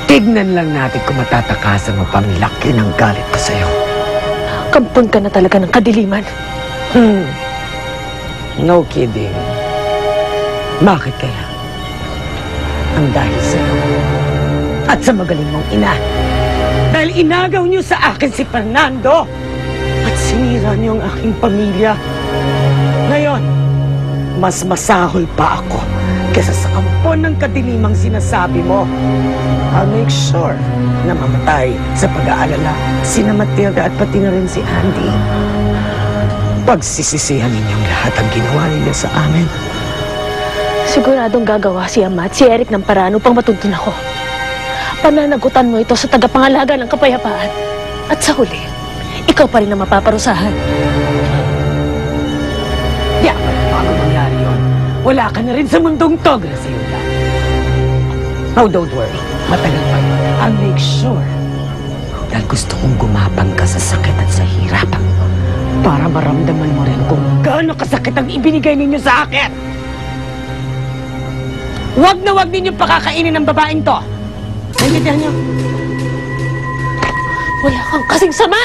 Tignan lang natin kung matatakasan mo pang laki ng galit ko sa'yo. Kampon ka na talaga ng kadiliman. No kidding. Bakit kaya? Ang dahil sa'yo. At sa magaling mong ina. Dahil inagaw niyo sa akin si Fernando. At sinira niyo ang aking pamilya. Ngayon, mas masahol pa ako kesa sa kampon ng kadilimang sinasabi mo. I'll make sure na mamatay sa pag-aalala sina Matilda at pati na rin si Andy. Pagsisisihan ninyong lahat ang ginawa ninyo sa amin. Siguradong gagawa si Ama at si Eric ng paraan upang matuntun ako. Pananagutan mo ito sa tagapangalaga ng kapayapaan. At sa huli, ikaw pa rin ang mapaparusahan. Dapat bago mangyari yun, wala ka na rin sa mundong to, Graciela. Oh, don't worry. Matagal pa yun. I'll make sure. Dahil gusto kong gumapang ka sa sakit at sa hirap. Para maramdaman mo rin kung gaano kasakit ang ibinigay ninyo sa akin. Huwag na huwag ninyo pakakainin ang babaeng to. Naintindihan niyo? Wala kang kasing sama!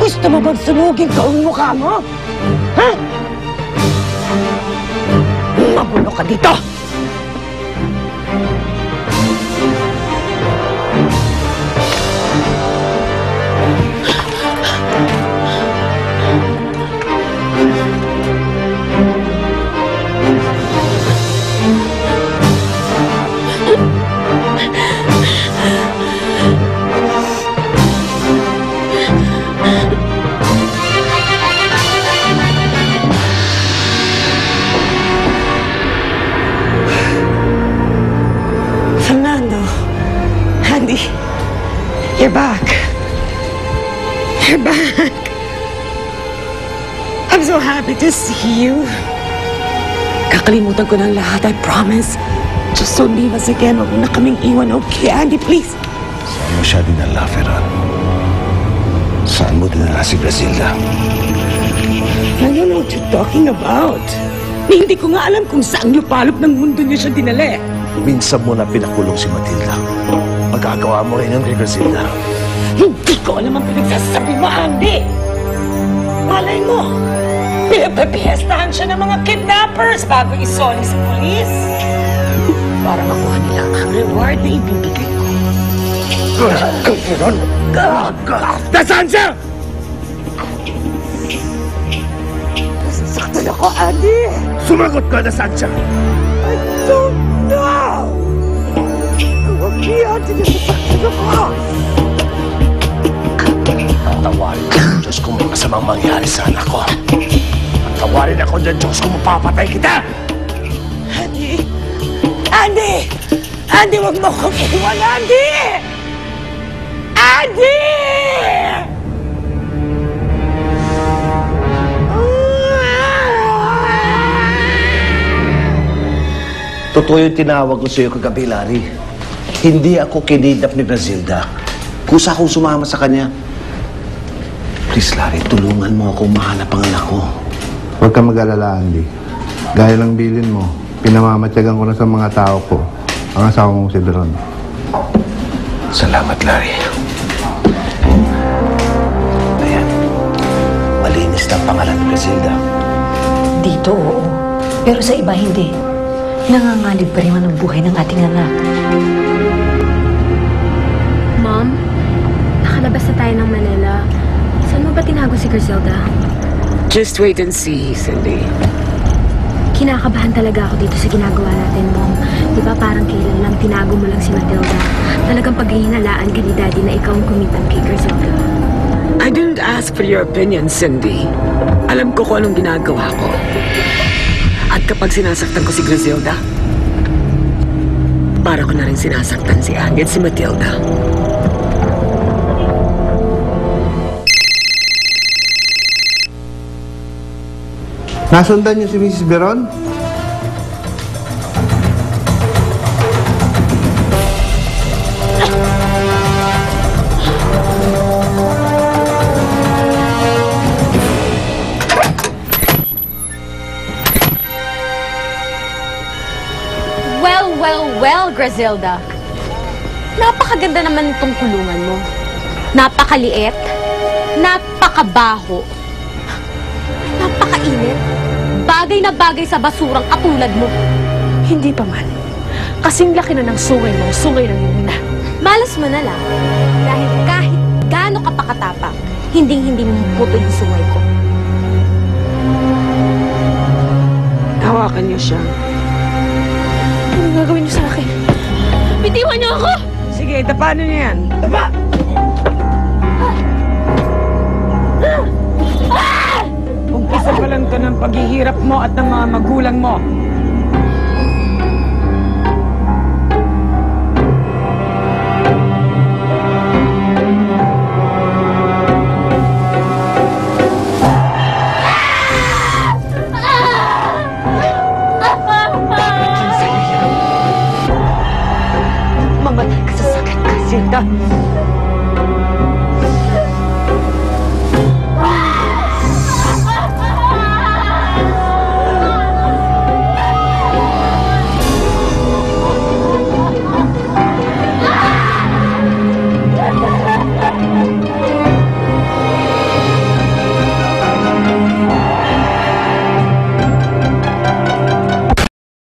Gusto mo bang sunugin ko ang mukha mo? Ha? Mabulo ka dito! You're back. You're back. I'm so happy to see you. Kakalimutan ko ng lahat, I promise. Just don't leave us again. Huwag mo na kaming iwan, okay? Andy, please. Saan mo siya dinala, Ferran? Saan mo dinala si Graciela? I don't know what you're talking about. Hindi ko nga alam kung saan lupalop ng mundo niyo siya dinala. Minsan mo na pinakulong si Matilda. Magagawa mo rin yung kay Graciela. Hindi ko alam ang pinagsasabi mo, Andy! Malay mo, pinagpapiestahan siya ng mga kidnappers bago isoli sa polis. Para makuha nila ang reward na ibibigay ko. Ferran! Nasaan siya? Nasasaktan ako, Andy! Sumagot ka! Nasaan siya? I don't know! Huwag niya, sinasaktan ako! Tawarin ko ng Diyos kung may masamang mangyari sa anak ko. Tawarin ako ng Diyos kung mapapatay kita! Andy! Andy! Andy, huwag mo akong iwan, Andy! Andy! Totoo yung tinawag ko sa'yo kagabi, Larry. Hindi ako kinidnap ni Graciela. Kusa akong sumama sa kanya. Please, Larry, tulungan mo akong mahanap ang anak ko. Huwag kang mag-alala, Andy. Gaya ng bilin mo, pinamamatyagan ko na sa mga tao ko ang asawa mong si Veron. Salamat, Larry. Ayan. Malinis na ang pangalan ni Graciela. Dito, oo. Pero sa iba, hindi. Nangangalib pa rin ang buhay ng ating anak. Mom, nakalabas na tayo ng Manila. Saan mo ba tinago si Griselda? Just wait and see, Cindy. Kinakabahan talaga ako dito sa ginagawa natin, Mom. Di ba parang kailan lang tinago mo lang si Matilda? Talagang paghihinalaan ka ni Daddy na ikaw ang kumitang kay Griselda. I didn't ask for your opinion, Cindy. Alam ko kung anong ginagawa ko. At kapag sinasaktan ko si Griselda, para ko na rin sinasaktan si Andy at si Matilda. Nasundan niyo si Mrs. Veron? Griselda, napakaganda naman itong kulungan mo. Napakaliit, napakabaho, napakainit. Bagay na bagay sa basurang katulad mo. Hindi pa man. Kasing laki na ng sungay mo, sungay ng iyong ina. Malas mo na lang. Dahil kahit gaano ka pakatapang, hinding-hindi mo puto yung sungay ko. Hawakan niyo siya. Anong gagawin niyo sa akin? Bitiwan niyo ako! Sige, tapanan niyo yan. Tapa! Umpisa pa lang to ng paghihirap mo at ng mga magulang mo. Dapat yun sa'yo yan. Mamatay ka sa sakit, Casilda.